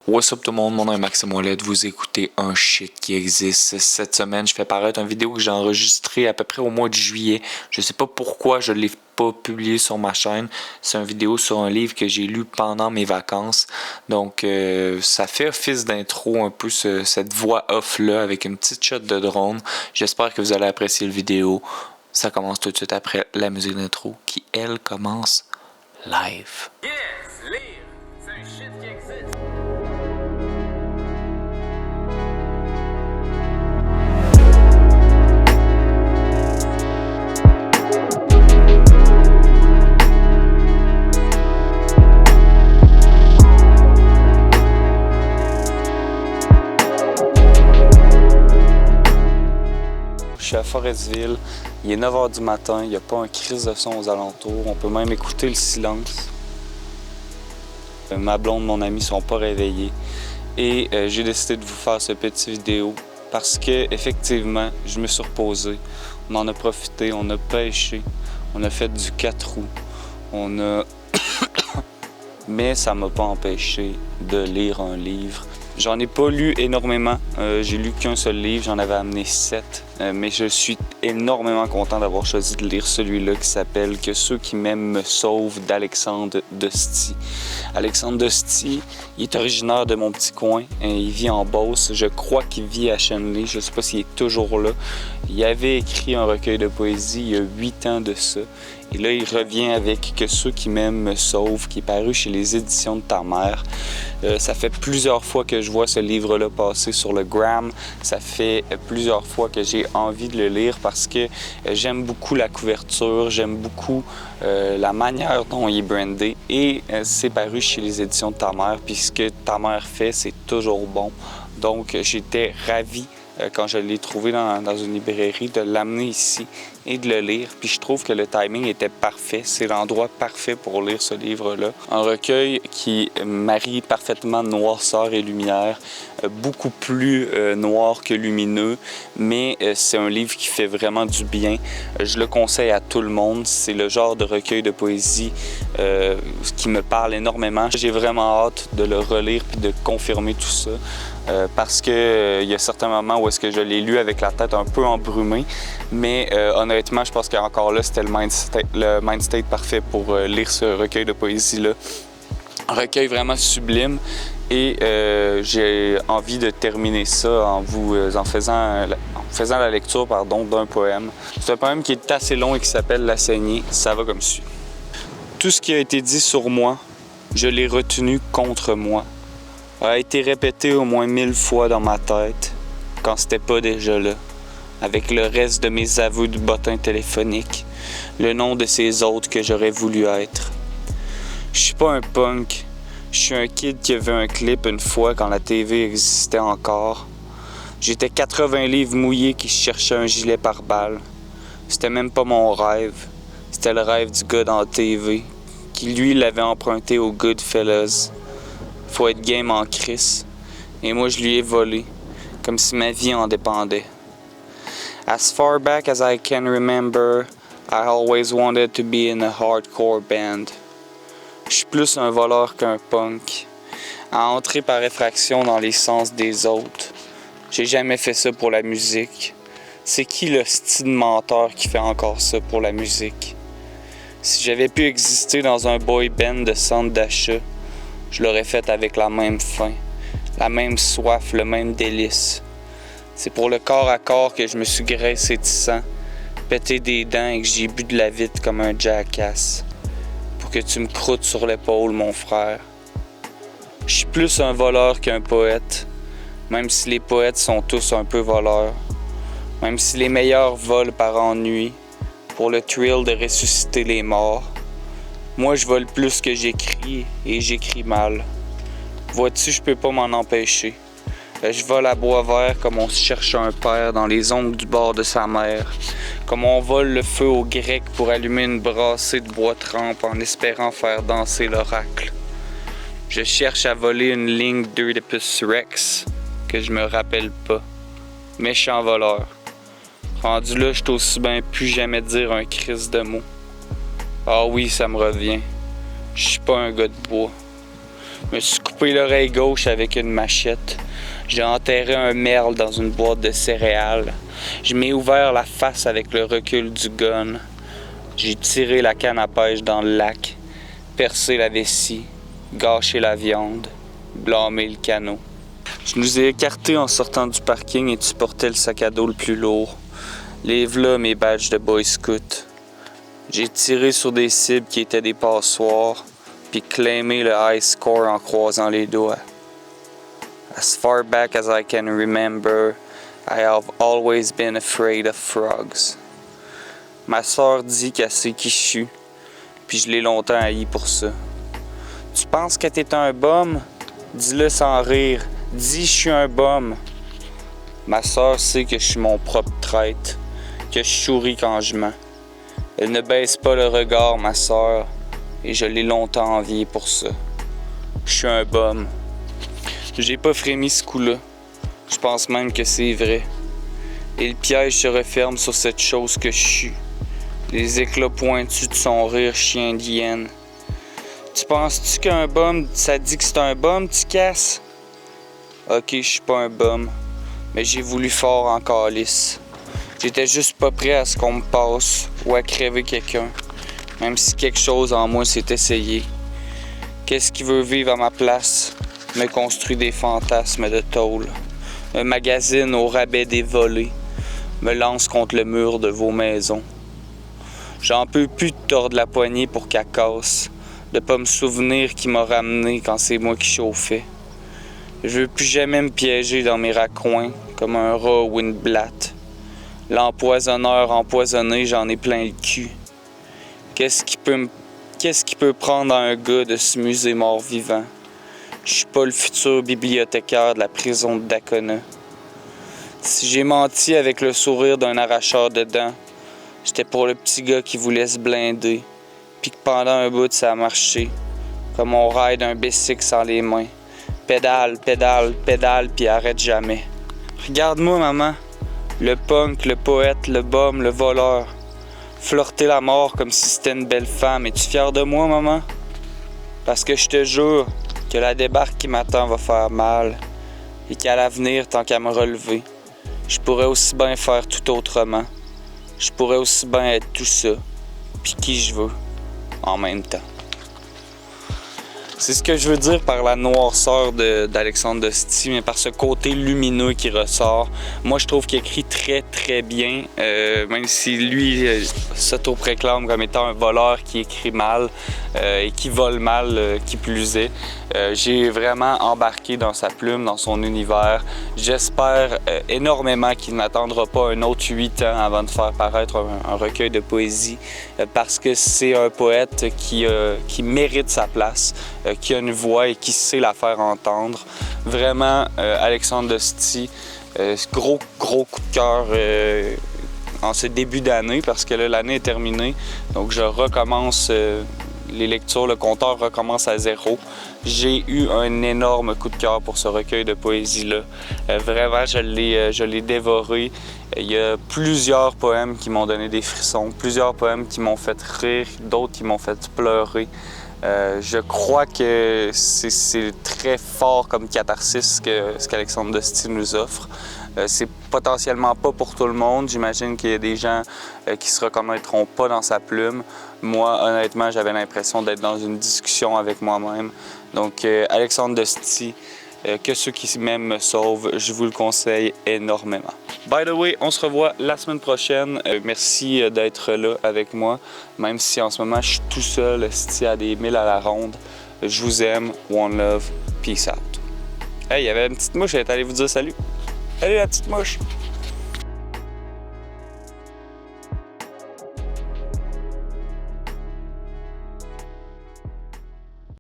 What's up tout le monde, mon nom est Maxime Ouellette, vous écoutez un shit qui existe. Cette semaine, je fais paraître une vidéo que j'ai enregistrée à peu près au mois de juillet. Je sais pas pourquoi je l'ai pas publié sur ma chaîne. C'est une vidéo sur un livre que j'ai lu pendant mes vacances. Donc ça fait office d'intro un peu cette voix off là avec une petite shot de drone. J'espère que vous allez apprécier la vidéo. Ça commence tout de suite après la musique d'intro qui elle commence live. Yes, lire, c'est un shit qui existe. Je suis à Forestville, il est 9h du matin, il n'y a pas un crise de son aux alentours, on peut même écouter le silence. Ma blonde, mon ami sont pas réveillés et j'ai décidé de vous faire cette petite vidéo parce que effectivement, je me suis reposé, on en a profité, on a pêché, on a fait du 4 roues, on a... mais ça m'a pas empêché de lire un livre. J'en ai pas lu énormément, j'ai lu qu'un seul livre, j'en avais amené 7, mais je suis énormément content d'avoir choisi de lire celui-là qui s'appelle « Que ceux qui m'aiment me sauvent » d'Alexandre Dosti. Alexandre Dosti, il est originaire de mon petit coin, il vit en Beauce, je crois qu'il vit à Chenley, je sais pas s'il est toujours là. Il avait écrit un recueil de poésie il y a 8 ans de ça. Et là, il revient avec « Que ceux qui m'aiment me sauvent » qui est paru chez les éditions de ta mère. Ça fait plusieurs fois que je vois ce livre-là passer sur le gram. Ça fait plusieurs fois que j'ai envie de le lire parce que j'aime beaucoup la couverture, j'aime beaucoup la manière dont il est brandé. Et c'est paru chez les éditions de ta mère. Puis ce que ta mère fait, c'est toujours bon. Donc j'étais ravi quand je l'ai trouvé dans une librairie, de l'amener ici et de le lire. Puis je trouve que le timing était parfait. C'est l'endroit parfait pour lire ce livre-là. Un recueil qui marie parfaitement noirceur et lumière, beaucoup plus noir que lumineux, mais c'est un livre qui fait vraiment du bien. Je le conseille à tout le monde. C'est le genre de recueil de poésie qui me parle énormément. J'ai vraiment hâte de le relire puis de confirmer tout ça. Parce que il y a certains moments où est-ce que je l'ai lu avec la tête un peu embrumée, mais honnêtement, je pense qu'encore là, c'était le mind state parfait pour lire ce recueil de poésie-là. Un recueil vraiment sublime et j'ai envie de terminer ça en faisant la lecture d'un poème. C'est un poème qui est assez long et qui s'appelle « La saignée ». Ça va comme suit. Tout ce qui a été dit sur moi, je l'ai retenu contre moi. A été répété au moins 1000 fois dans ma tête, quand c'était pas déjà là, avec le reste de mes aveux de bottin téléphonique, le nom de ces autres que j'aurais voulu être. Je suis pas un punk, je suis un kid qui a vu un clip une fois quand la TV existait encore. J'étais 80 livres mouillés qui cherchaient un gilet pare-balles. C'était même pas mon rêve, c'était le rêve du gars dans la TV, qui lui l'avait emprunté au Goodfellas. Faut être game en crise. Et moi, je lui ai volé, comme si ma vie en dépendait. As far back as I can remember, I always wanted to be in a hardcore band. Je suis plus un voleur qu'un punk, à entrer par effraction dans les sens des autres. J'ai jamais fait ça pour la musique. C'est qui le style menteur qui fait encore ça pour la musique? Si j'avais pu exister dans un boy band de centre d'achat, je l'aurais fait avec la même faim, la même soif, le même délice. C'est pour le corps à corps que je me suis graissé de sang, pété des dents et que j'ai bu de la vitre comme un jackass. Pour que tu me croûtes sur l'épaule, mon frère. Je suis plus un voleur qu'un poète, même si les poètes sont tous un peu voleurs. Même si les meilleurs volent par ennui, pour le thrill de ressusciter les morts. Moi, je vole plus que j'écris et j'écris mal. Vois-tu, je peux pas m'en empêcher. Je vole à bois vert comme on se cherche un père dans les ongles du bord de sa mère. Comme on vole le feu au grec pour allumer une brassée de bois trempe en espérant faire danser l'oracle. Je cherche à voler une ligne d'Oedipus Rex que je me rappelle pas. Méchant voleur. Rendu là, je t'ose bien plus jamais dire un crise de mots. Ah oui, ça me revient. Je suis pas un gars de bois. Je me suis coupé l'oreille gauche avec une machette. J'ai enterré un merle dans une boîte de céréales. Je m'ai ouvert la face avec le recul du gun. J'ai tiré la canne à pêche dans le lac, percé la vessie, gâché la viande, blâmé le canot. Je nous ai écartés en sortant du parking et tu portais le sac à dos le plus lourd. Les v'là mes badges de Boy Scout. J'ai tiré sur des cibles qui étaient des passoires, puis claimé le high score en croisant les doigts. As far back as I can remember, I have always been afraid of frogs. Ma sœur dit qu'elle sait qui je suis, puis je l'ai longtemps haï pour ça. Tu penses que t'es un bum? Dis-le sans rire. Dis je suis un bum. Ma sœur sait que je suis mon propre traître, que je souris quand je mens. Elle ne baisse pas le regard, ma sœur, et je l'ai longtemps enviée pour ça. Je suis un bum. J'ai pas frémi ce coup-là. Je pense même que c'est vrai. Et le piège se referme sur cette chose que je suis. Les éclats pointus de son rire chien d'hyène. Tu penses-tu qu'un bum, ça dit que c'est un bum, tu casses? Ok, je suis pas un bum, mais j'ai voulu fort en calice. J'étais juste pas prêt à ce qu'on me passe ou à crever quelqu'un, même si quelque chose en moi s'est essayé. Qu'est-ce qui veut vivre à ma place? Me construit des fantasmes de tôle, me magazine au rabais des volets, me lance contre le mur de vos maisons. J'en peux plus de tordre la poignée pour qu'elle casse, de pas me souvenir qui m'a ramené quand c'est moi qui chauffais. Je veux plus jamais me piéger dans mes raccoins comme un rat ou une blatte. L'empoisonneur empoisonné, j'en ai plein le cul. Qu'est-ce qui peut prendre à un gars de se muser mort-vivant? Je suis pas le futur bibliothécaire de la prison de Dacona. Si j'ai menti avec le sourire d'un arracheur de dents, c'était pour le petit gars qui voulait se blinder, puis que pendant un bout ça a marché, comme on ride un bicycle sans les mains. Pédale, pédale, pédale, puis arrête jamais. Regarde-moi, maman. Le punk, le poète, le bum, le voleur. Flirter la mort comme si c'était une belle femme. Es-tu fière de moi, maman? Parce que je te jure que la débarque qui m'attend va faire mal. Et qu'à l'avenir, tant qu'à me relever, je pourrais aussi bien faire tout autrement. Je pourrais aussi bien être tout ça, puis qui je veux, en même temps. C'est ce que je veux dire par la noirceur d'Alexandre Dosti, mais par ce côté lumineux qui ressort. Moi, je trouve qu'il écrit très, très bien, même si lui s'auto-préclame comme étant un voleur qui écrit mal et qui vole mal, qui plus est. J'ai vraiment embarqué dans sa plume, dans son univers. J'espère énormément qu'il n'attendra pas un autre 8 ans avant de faire paraître un recueil de poésie, parce que c'est un poète qui mérite sa place, qui a une voix et qui sait la faire entendre. Vraiment, Alexandre Dosti, gros coup de cœur en ce début d'année, parce que là, l'année est terminée. Donc, je recommence les lectures, le compteur recommence à zéro. J'ai eu un énorme coup de cœur pour ce recueil de poésie-là. Vraiment, je l'ai dévoré. Il y a plusieurs poèmes qui m'ont donné des frissons, plusieurs poèmes qui m'ont fait rire, d'autres qui m'ont fait pleurer. Je crois que c'est très fort comme catharsis ce qu'Alexandre Dosti nous offre. C'est potentiellement pas pour tout le monde. J'imagine qu'il y a des gens qui se reconnaîtront pas dans sa plume. Moi, honnêtement, j'avais l'impression d'être dans une discussion avec moi-même. Donc, Alexandre Dosti, que ceux qui m'aiment me sauvent, je vous le conseille énormément. By the way, on se revoit la semaine prochaine. Merci d'être là avec moi, même si en ce moment je suis tout seul, à des milles à la ronde. Je vous aime, one love, peace out. Hey, il y avait une petite mouche, elle est allée vous dire salut. Salut la petite mouche!